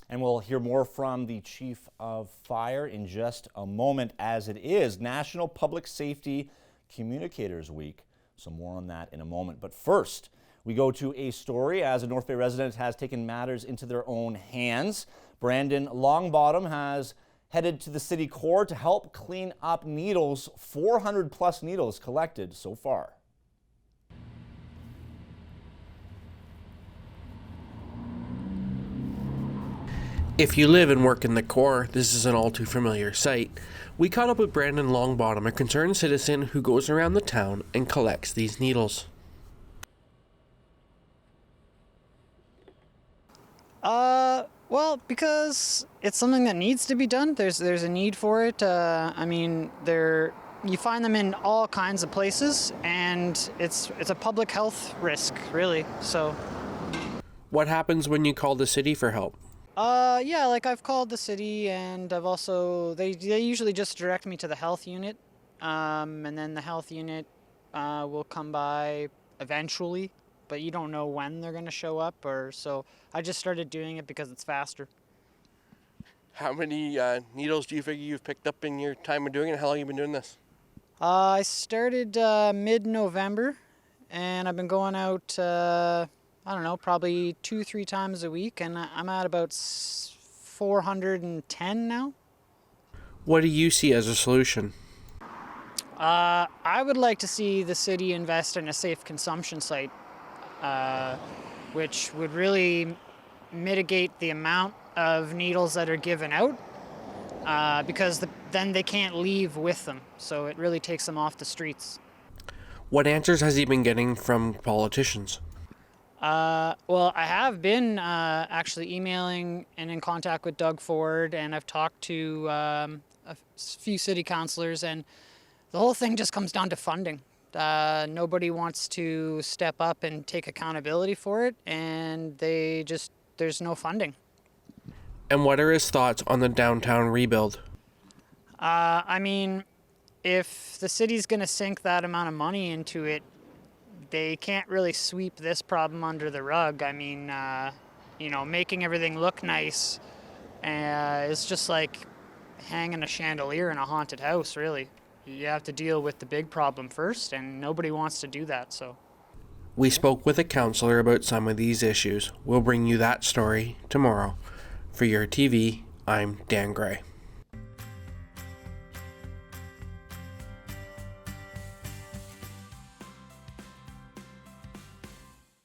And we'll hear more from the Chief of Fire in just a moment, as it is National Public Safety Communicators Week. So more on that in a moment. But first, we go to a story as a North Bay resident has taken matters into their own hands. Brandon Longbottom has headed to the city core to help clean up needles, 400 plus needles collected so far. If you live and work in the core, this is an all too familiar sight. We caught up with Brandon Longbottom, a concerned citizen who goes around the town and collects these needles. Well, because it's something that needs to be done. There's a need for it. I mean, you find them in all kinds of places, and it's a public health risk, really. So. What happens when you call the city for help? Yeah, like I've called the city, and I've also, they usually just direct me to the health unit, and then the health unit will come by eventually, but you don't know when they're going to show up, so I just started doing it because it's faster. How many needles do you figure you've picked up in your time of doing it? How long have you been doing this? I started mid-November, and I've been going out I don't know, probably 2-3 times a week, and I'm at about 410 now. What do you see as a solution? I would like to see the city invest in a safe consumption site, which would really mitigate the amount of needles that are given out, because then they can't leave with them, so it really takes them off the streets. What answers has he been getting from politicians? Well, I have been actually emailing and in contact with Doug Ford, and I've talked to a few city councillors, and the whole thing just comes down to funding. Nobody wants to step up and take accountability for it, and there's no funding. And what are his thoughts on the downtown rebuild? I mean, if the city's going to sink that amount of money into it, they can't really sweep this problem under the rug. I mean, making everything look nice is just like hanging a chandelier in a haunted house, really. You have to deal with the big problem first, and nobody wants to do that, so. We spoke with a councillor about some of these issues. We'll bring you that story tomorrow. For Your TV, I'm Dan Gray.